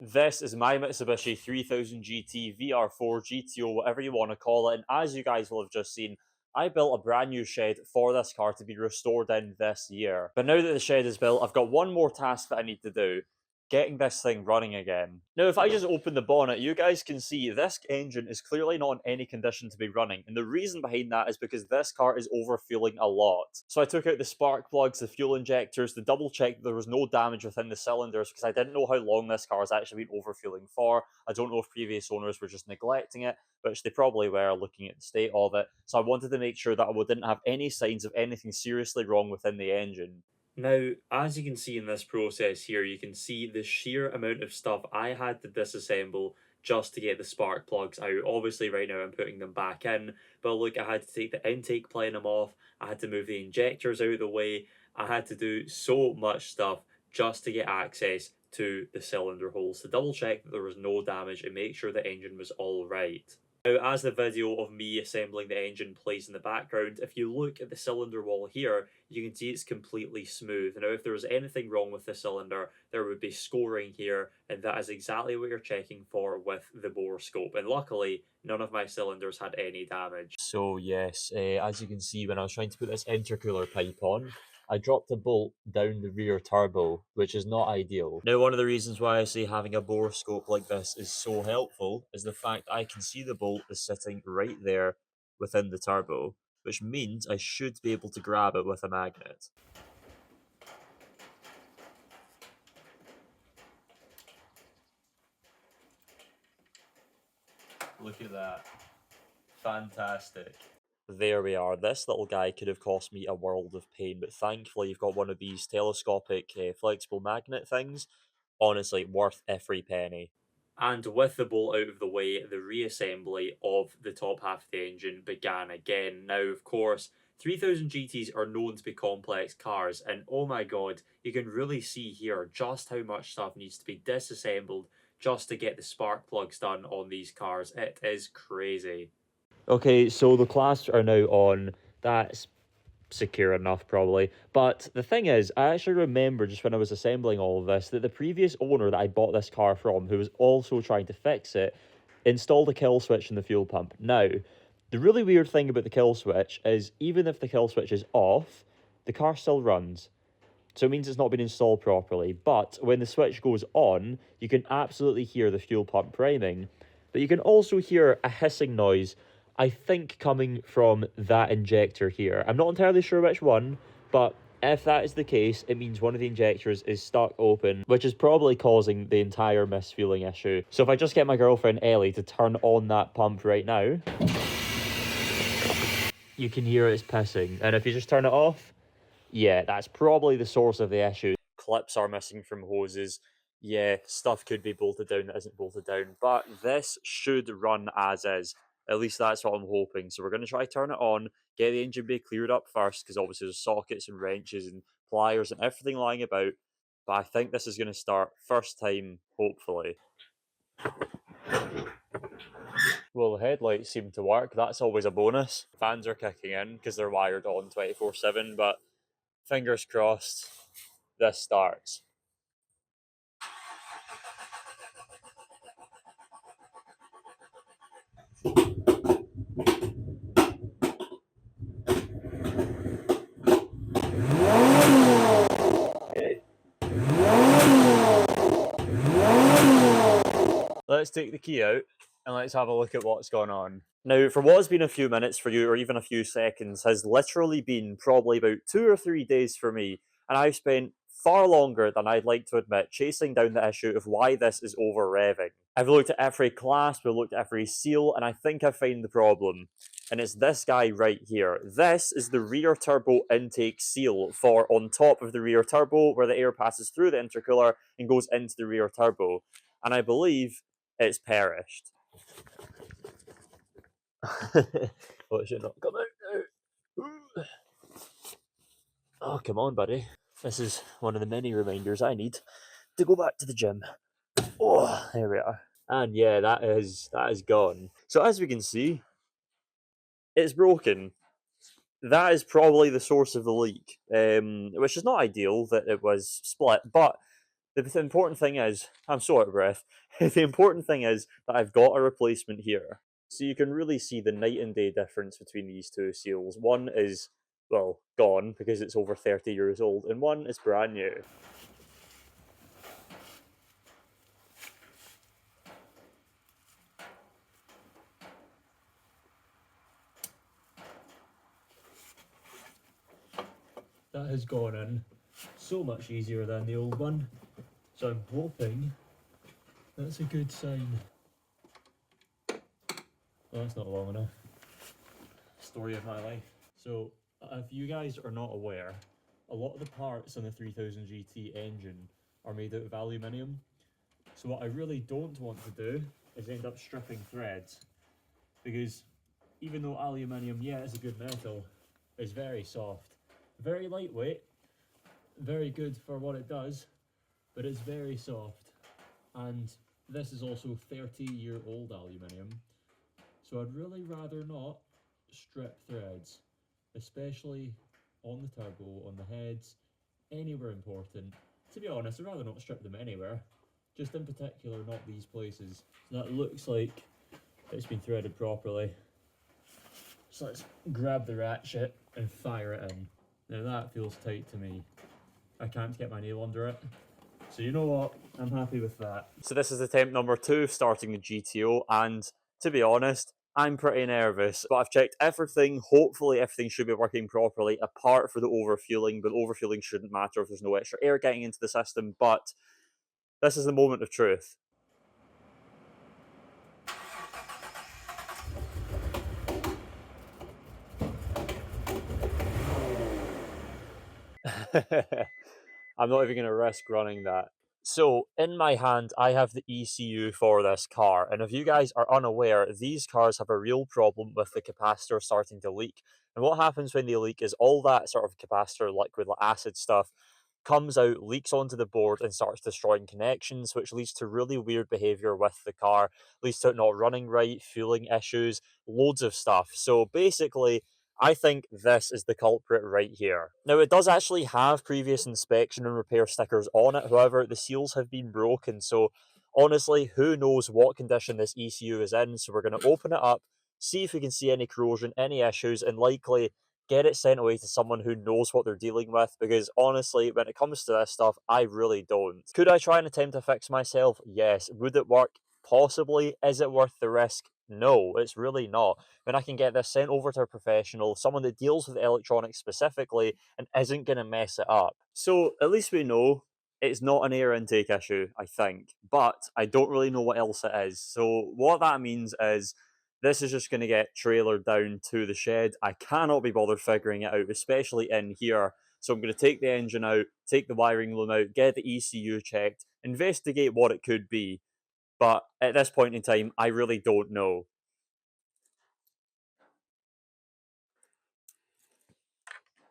This is my Mitsubishi 3000GT VR4 GTO, whatever you want to call it, and as you guys will have just seen, I built a brand new shed for this car to be restored in this year. But now that the shed is built, I've got one more task that I need to do. Getting this thing running again. Now, if I just open the bonnet, you guys can see this engine is clearly not in any condition to be running. And the reason behind that is because this car is overfueling a lot. So I took out the spark plugs, the fuel injectors, to double check that there was no damage within the cylinders because I didn't know how long this car has actually been overfueling for. I don't know if previous owners were just neglecting it, which they probably were looking at the state of it. So I wanted to make sure that I didn't have any signs of anything seriously wrong within the engine. Now, as you can see in this process here, you can see the sheer amount of stuff I had to disassemble just to get the spark plugs out. Obviously, right now I'm putting them back in, but look, I had to take the intake plenum off, I had to move the injectors out of the way, I had to do so much stuff just to get access to the cylinder holes to double check that there was no damage and make sure the engine was all right. Now, as the video of me assembling the engine plays in the background, if you look at the cylinder wall here, you can see it's completely smooth. Now, if there was anything wrong with the cylinder, there would be scoring here, and that is exactly what you're checking for with the bore scope. And luckily, none of my cylinders had any damage. So yes, as you can see, when I was trying to put this intercooler pipe on, I dropped a bolt down the rear turbo, which is not ideal. Now, one of the reasons why I say having a bore scope like this is so helpful is the fact I can see the bolt is sitting right there within the turbo, which means I should be able to grab it with a magnet. Look at that. Fantastic. There we are. This little guy could have cost me a world of pain, but thankfully you've got one of these telescopic flexible magnet things. Honestly, worth every penny. And with the bolt out of the way, the reassembly of the top half of the engine began again. Now, of course, 3000 GTs are known to be complex cars, and oh my god, you can really see here just how much stuff needs to be disassembled just to get the spark plugs done on these cars. It is crazy. Okay, so the clasps are now on. That's secure enough, probably. But the thing is, I actually remember just when I was assembling all of this that the previous owner that I bought this car from, who was also trying to fix it, installed a kill switch in the fuel pump. Now, the really weird thing about the kill switch is even if the kill switch is off, the car still runs. So it means it's not been installed properly. But when the switch goes on, you can absolutely hear the fuel pump priming. But you can also hear a hissing noise, I think coming from that injector here. I'm not entirely sure which one, but if that is the case, it means one of the injectors is stuck open, which is probably causing the entire misfueling issue. So if I just get my girlfriend Ellie to turn on that pump right now, you can hear it's pissing. And if you just turn it off, yeah, that's probably the source of the issue. Clips are missing from hoses. Yeah, stuff could be bolted down that isn't bolted down, but this should run as is. At least that's what I'm hoping. So we're going to try turn it on, get the engine bay cleared up first, because obviously there's sockets and wrenches and pliers and everything lying about. But I think this is going to start first time, hopefully. Well, the headlights seem to work. That's always a bonus. Fans are kicking in because they're wired on 24/7, but fingers crossed this starts. Let's take the key out and let's have a look at what's going on. Now, for what has been a few minutes for you, or even a few seconds, has literally been probably about 2 or 3 days for me, and I've spent far longer than I'd like to admit chasing down the issue of why this is over revving. I've looked at every clasp, we've looked at every seal, and I think I found the problem. And it's this guy right here. This is the rear turbo intake seal for on top of the rear turbo, where the air passes through the intercooler and goes into the rear turbo. And I believe it's perished. Well, it should not come out now. Oh, come on, buddy. This is one of the many reminders I need to go back to the gym. Oh, there we are. And yeah, that is gone. So as we can see, it's broken. That is probably the source of the leak, which is not ideal that it was split, but The important thing is, I'm so out of breath. The important thing is that I've got a replacement here. So you can really see the night and day difference between these two seals. One is, well, gone because it's over 30 years old, and one is brand new. That has gone in so much easier than the old one, so I'm hoping that's a good sign. Well, that's not long enough. Story of my life. So, if you guys are not aware, a lot of the parts on the 3000GT engine are made out of aluminium. So what I really don't want to do is end up stripping threads, because even though aluminium, yeah, is a good metal, it's very soft, very lightweight, very good for what it does, but it's very soft. And this is also 30-year-old aluminium, so I'd really rather not strip threads, especially on the turbo, on the heads, anywhere important. To be honest, I'd rather not strip them anywhere, just in particular not these places. So that looks like it's been threaded properly. So let's grab the ratchet and fire it in. Now that feels tight to me. I can't get my nail under it. So you know what, I'm happy with that. So this is attempt number 2 starting the GTO, and to be honest, I'm pretty nervous, but I've checked everything. Hopefully everything should be working properly apart for the overfueling, but overfueling shouldn't matter if there's no extra air getting into the system. But this is the moment of truth. I'm not even going to risk running that. So, in my hand, I have the ECU for this car, and if you guys are unaware, these cars have a real problem with the capacitor starting to leak. And what happens when they leak is all that sort of capacitor liquid, like acid stuff, comes out, leaks onto the board, and starts destroying connections, which leads to really weird behavior with the car, leads to it not running right, fueling issues, loads of stuff. So basically, I think this is the culprit right here. Now, it does actually have previous inspection and repair stickers on it, however, the seals have been broken, so honestly, who knows what condition this ECU is in, so we're going to open it up, see if we can see any corrosion, any issues, and likely get it sent away to someone who knows what they're dealing with, because honestly, when it comes to this stuff, I really don't. Could I try and attempt to fix myself? Yes. Would it work? Possibly. Is it worth the risk? No, it's really not. When I can get this sent over to a professional, someone that deals with electronics specifically, and isn't going to mess it up. So at least we know it's not an air intake issue, I think, but I don't really know what else it is. So what that means is this is just going to get trailered down to the shed. I cannot be bothered figuring it out, especially in here. So I'm going to take the engine out, take the wiring loom out, get the ECU checked, investigate what it could be. But at this point in time, I really don't know.